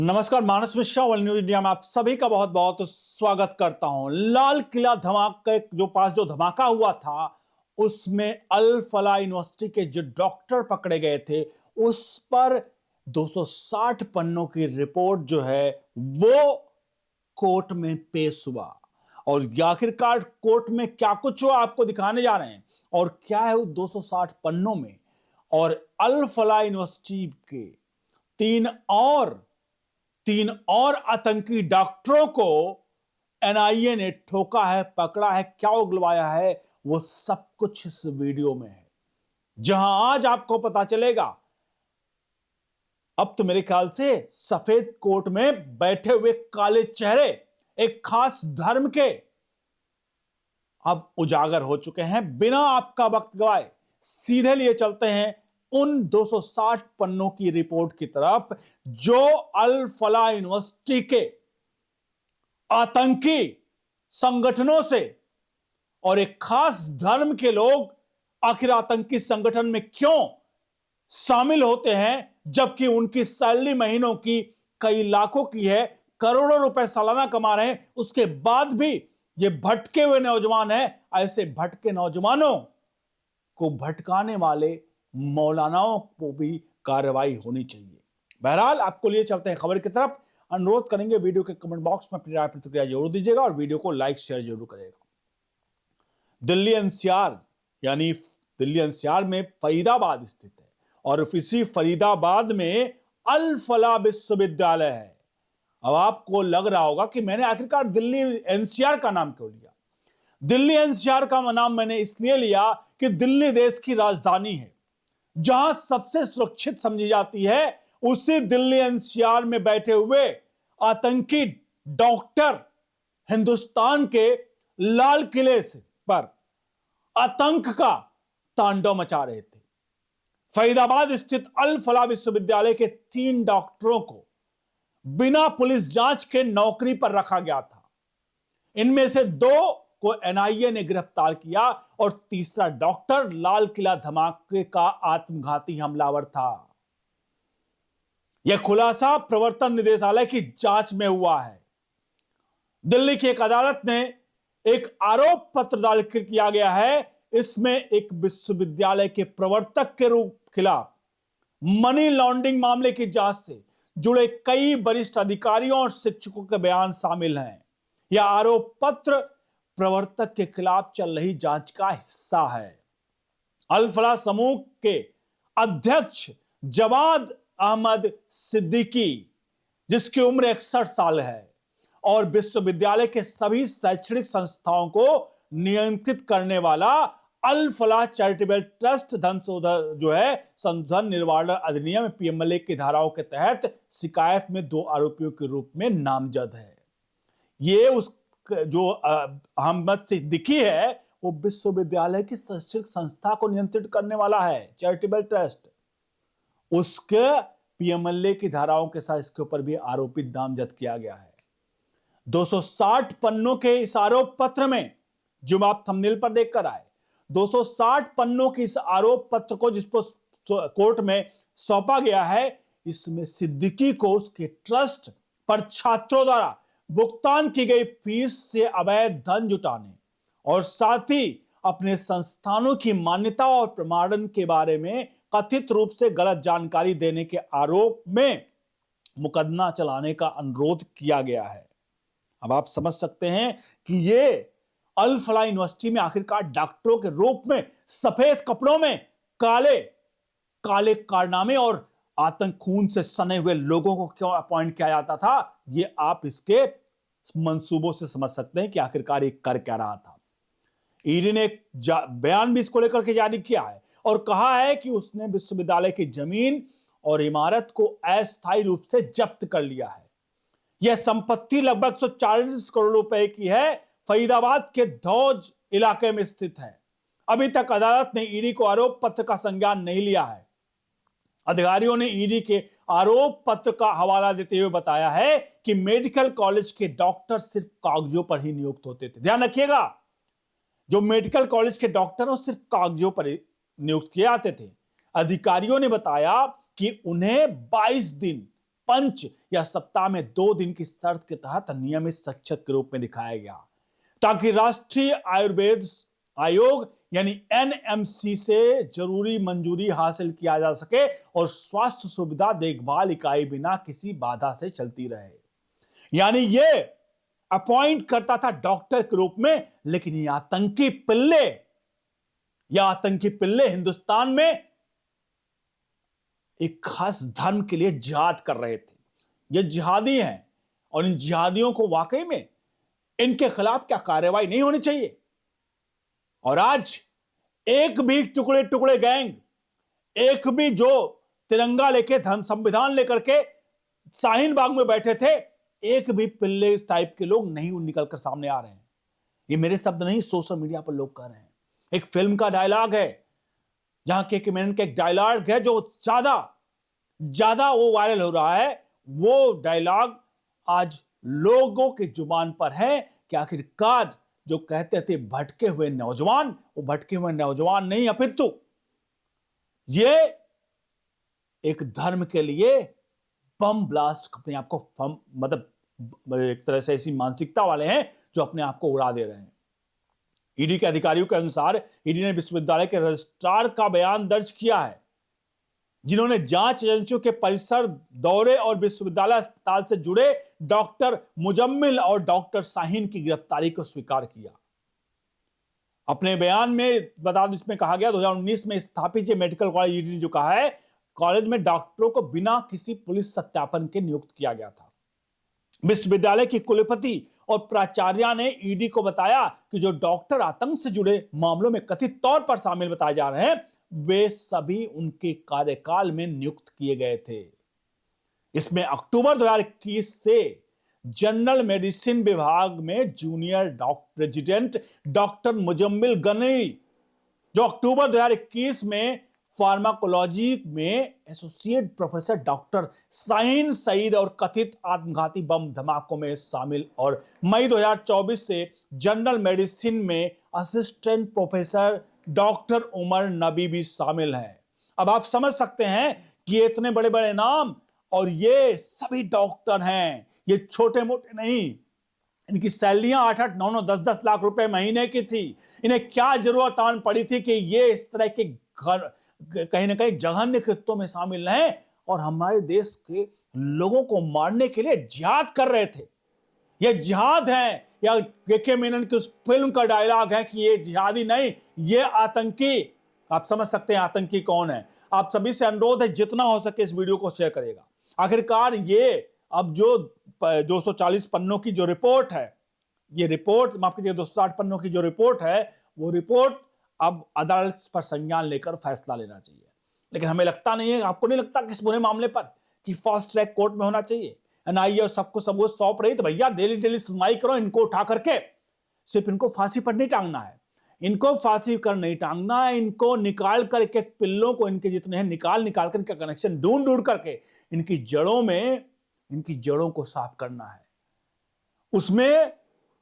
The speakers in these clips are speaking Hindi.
नमस्कार, मानस मिश्रा वर्ल्ड न्यूज इंडिया में आप सभी का बहुत बहुत स्वागत करता हूं। लाल किला धमाके जो धमाका हुआ था उसमें अल फलाह यूनिवर्सिटी के जो डॉक्टर पकड़े गए थे उस पर 260 पन्नों की रिपोर्ट जो है वो कोर्ट में पेश हुआ। और आखिरकार कोर्ट में क्या कुछ हुआ आपको दिखाने जा रहे हैं और क्या है वो 260 पन्नों में। और अल फलाह यूनिवर्सिटी के तीन और आतंकी डॉक्टरों को एनआईए ने ठोका है, पकड़ा है, क्या उगलवाया है, वो सब कुछ इस वीडियो में है। जहां आज आपको पता चलेगा, अब तो मेरे ख्याल से सफेद कोट में बैठे हुए काले चेहरे एक खास धर्म के अब उजागर हो चुके हैं। बिना आपका वक्त गवाए सीधे लिए चलते हैं उन 260 पन्नों की रिपोर्ट की तरफ जो अल फलाह यूनिवर्सिटी के आतंकी संगठनों से और एक खास धर्म के लोग आखिर आतंकी संगठन में क्यों शामिल होते हैं, जबकि उनकी सैलरी महीनों की कई लाखों की है, करोड़ों रुपए सालाना कमा रहे हैं, उसके बाद भी ये भटके हुए नौजवान हैं। ऐसे भटके नौजवानों को भटकाने वाले मौलानाओं को भी कार्रवाई होनी चाहिए। बहरहाल आपको लिए चलते हैं खबर की तरफ। अनुरोध करेंगे वीडियो के कमेंट बॉक्स में अपनी राय प्रतिक्रिया जरूर दीजिएगा और वीडियो को लाइक शेयर जरूर करिएगा। दिल्ली एनसीआर में फरीदाबाद स्थित है और इसी फरीदाबाद में अल फलाह विश्वविद्यालय है। अब आपको लग रहा होगा कि मैंने आखिरकार दिल्ली एनसीआर का नाम क्यों लिया। दिल्ली एनसीआर का नाम मैंने इसलिए लिया कि दिल्ली देश की राजधानी है, जहां सबसे सुरक्षित समझी जाती है उसी दिल्ली एनसीआर में बैठे हुए आतंकी डॉक्टर हिंदुस्तान के लाल किले पर आतंक का तांडव मचा रहे थे। फरीदाबाद स्थित अल फलाह विश्वविद्यालय के 3 डॉक्टरों को बिना पुलिस जांच के नौकरी पर रखा गया था। इनमें से 2 को एनआईए ने गिरफ्तार किया और तीसरा डॉक्टर लाल किला धमाके का आत्मघाती हमलावर था। यह खुलासा प्रवर्तन निदेशालय की जांच में हुआ है। दिल्ली की एक अदालत ने एक आरोप पत्र दाखिल किया गया है। इसमें एक विश्वविद्यालय के प्रवर्तक के रूप खिलाफ मनी लॉन्ड्रिंग मामले की जांच से जुड़े कई वरिष्ठ अधिकारियों और शिक्षकों के बयान शामिल हैं। यह आरोप पत्र प्रवर्तक के खिलाफ चल रही जांच का हिस्सा है। अल फलाह समूह के अध्यक्ष जवाद अहमद सिद्दीकी, जिसकी उम्र 61 साल है और विश्वविद्यालय के सभी शैक्षणिक संस्थाओं को नियंत्रित करने वाला अल फलाह चैरिटेबल ट्रस्ट संशोधन निवारण अधिनियम पीएमएलए की धाराओं के तहत शिकायत में 2 आरोपियों के रूप में नामजद है। ये उस जो अहमद सिद्दीकी है वो विश्वविद्यालय की शैक्षणिक संस्था को नियंत्रित करने वाला है, चैरिटेबल ट्रस्ट। उसके पीएमएलए की धाराओं के साथ इसके ऊपर भी आरोपित नामजद किया गया है। 260 पन्नों के इस आरोप पत्र में, जो आप थंबनेल पर देखकर आए, 260 पन्नों के इस आरोप पत्र को जिसको कोर्ट में सौंपा गया है, इसमें सिद्दीकी को उसके ट्रस्ट पर छात्रों द्वारा भुगतान की गई फीस से अवैध धन जुटाने और साथ ही अपने संस्थानों की मान्यता और प्रमाणन के बारे में कथित रूप से गलत जानकारी देने के आरोप में मुकदमा चलाने का अनुरोध किया गया है। अब आप समझ सकते हैं कि ये अल फलाह यूनिवर्सिटी में आखिरकार डॉक्टरों के रूप में सफेद कपड़ों में काले काले कारनामे और आतंक खून से सने हुए लोगों को क्यों अपॉइंट किया जाता था, ये आप इसके मंसूबों से समझ सकते हैं कि आखिरकार ये कर क्या रहा था। ईडी ने एक बयान भी इसको लेकर के जारी किया है और कहा है कि उसने विश्वविद्यालय की जमीन और इमारत को अस्थायी रूप से जब्त कर लिया है। यह संपत्ति लगभग 140 करोड़ रुपए की है, फरीदाबाद के धौज इलाके में स्थित है। अभी तक अदालत ने ईडी को आरोप पत्र का संज्ञान नहीं लिया है। अधिकारियों ने ईडी के आरोप पत्र का हवाला देते हुए बताया है कि मेडिकल कॉलेज के डॉक्टर सिर्फ कागजों पर ही नियुक्त होते थे। ध्यान रखिएगा, जो मेडिकल कॉलेज के डॉक्टर हैं सिर्फ कागजों पर नियुक्त किए जाते थे। अधिकारियों ने बताया कि उन्हें 22 दिन पंच या सप्ताह में 2 दिन की शर्त के तहत नियमित शिक्षक के रूप में दिखाया गया, ताकि राष्ट्रीय आयुर्वेद आयोग यानी एनएमसी से जरूरी मंजूरी हासिल किया जा सके और स्वास्थ्य सुविधा देखभाल इकाई बिना किसी बाधा से चलती रहे। यानी ये अपॉइंट करता था डॉक्टर के रूप में, लेकिन ये आतंकी पिल्ले हिंदुस्तान में एक खास धर्म के लिए जिहाद कर रहे थे। ये जिहादी हैं और इन जिहादियों को वाकई में इनके खिलाफ क्या कार्रवाई नहीं होनी चाहिए। और आज एक भी टुकड़े टुकड़े गैंग, एक भी जो तिरंगा लेके धर्म संविधान लेकर के शाहीन बाग में बैठे थे, एक भी पिल्ले टाइप के लोग नहीं निकलकर सामने आ रहे हैं। ये मेरे शब्द नहीं, सोशल मीडिया पर लोग कह रहे हैं। एक फिल्म का डायलॉग है, जहां के मैन का एक डायलॉग है जो ज्यादा वो वायरल हो रहा है। वो डायलॉग आज लोगों की जुबान पर है कि आखिरकार जो कहते थे भटके हुए नौजवान, वो भटके हुए नौजवान नहीं, अपितु ये एक धर्म के लिए बम ब्लास्ट अपने आप को मतलब एक तरह से ऐसी मानसिकता वाले हैं जो अपने आप को उड़ा दे रहे हैं। ईडी के अधिकारियों के अनुसार ईडी ने विश्वविद्यालय के रजिस्ट्रार का बयान दर्ज किया है, जिन्होंने जांच एजेंसियों के परिसर दौरे और विश्वविद्यालय अस्पताल से जुड़े डॉक्टर मुजम्मिल और डॉक्टर शाहीन की गिरफ्तारी को स्वीकार किया। अपने बयान में बता दूं, इसमें कहा गया 2019 में स्थापित ये मेडिकल कॉलेज, ईडी ने जो कहा है, कॉलेज में डॉक्टरों को बिना किसी पुलिस सत्यापन के नियुक्त किया गया था। विश्वविद्यालय की कुलपति और प्राचार्य ने ईडी को बताया कि जो डॉक्टर आतंक से जुड़े मामलों में कथित तौर पर शामिल बताए जा रहे हैं, वे सभी उनके कार्यकाल में नियुक्त किए गए थे। इसमें अक्टूबर 2021 से जनरल मेडिसिन विभाग में junior doctor resident doctor Muzammil Ghani, जो अक्टूबर 2021 में फार्माकोलॉजी में associate professor doctor Shaheen Saeed और कथित आत्मघाती बम धमाकों में शामिल, और मई 2024 से जनरल मेडिसिन में असिस्टेंट प्रोफेसर डॉक्टर उमर नबी भी शामिल हैं। अब आप समझ सकते हैं कि ये इतने बड़े बड़े नाम, और ये सभी डॉक्टर हैं, ये छोटे मोटे नहीं। इनकी सैलरियां 8-8, 9-9, 10-10 लाख रुपए महीने की थी। इन्हें क्या जरूरत आन पड़ी थी कि ये इस तरह के घर कहीं ना कहीं जघन्य कृत्यों में शामिल हैं और हमारे देश के लोगों को मारने के लिए जिहाद कर रहे थे। ये जिहाद है, या के मेनन की उस फिल्म का डायलॉग है कि ये जिहादी नहीं, ये आतंकी। आप समझ सकते हैं आतंकी कौन है। आप सभी से अनुरोध है, जितना हो सके इस वीडियो को शेयर करिएगा। आखिरकार ये अब जो 240 पन्नों की जो रिपोर्ट है, ये रिपोर्ट माफ कीजिए 260 पन्नों की जो रिपोर्ट है, वो रिपोर्ट अब अदालत पर संज्ञान लेकर फैसला लेना चाहिए। लेकिन हमें लगता नहीं है, आपको नहीं लगता कि इस पूरे मामले पर कि फास्ट ट्रैक कोर्ट में होना चाहिए? एनआईए और सबको सबूत सौंप रही, तो भैया डेली सुनवाई करो, इनको उठा करके। सिर्फ इनको फांसी पर नहीं टांगना है, इनको फांसी कर नहीं टांगना है, इनको निकाल कर एक एक पिल्लों को, इनके जितने हैं निकाल कर इनका कनेक्शन ढूंढ करके इनकी जड़ों को साफ करना है।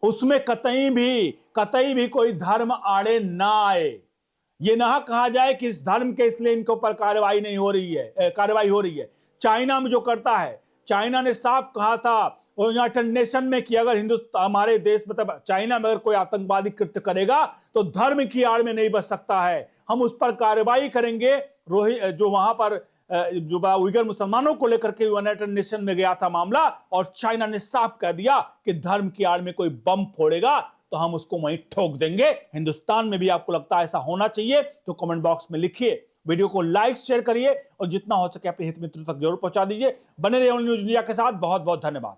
उसमें कतई भी कोई धर्म आड़े ना आए। ये ना कहा जाए कि इस धर्म के इसलिए इनके ऊपर कार्रवाई हो रही है। चाइना में जो करता है, चाइना ने साफ कहा था यूनाइटेड नेशन में कि अगर हिंदुस्तान, हमारे देश मतलब चाइना में अगर कोई आतंकवादी कृत्य करेगा तो धर्म की आड़ में नहीं बच सकता है, हम उस पर कार्रवाई करेंगे। जो वहां पर जो उइगर मुसलमानों को लेकर के यूनाइटेड नेशन में गया था मामला, और चाइना ने साफ कह दिया कि धर्म की आड़ में कोई बम फोड़ेगा तो हम उसको वहीं ठोक देंगे। हिंदुस्तान में भी आपको लगता है ऐसा होना चाहिए? तो कमेंट बॉक्स में लिखिए, वीडियो को लाइक शेयर करिए और जितना हो सके अपने हित मित्रों तक जरूर पहुंचा दीजिए। बने रहिए न्यूज़ इंडिया के साथ। बहुत बहुत धन्यवाद।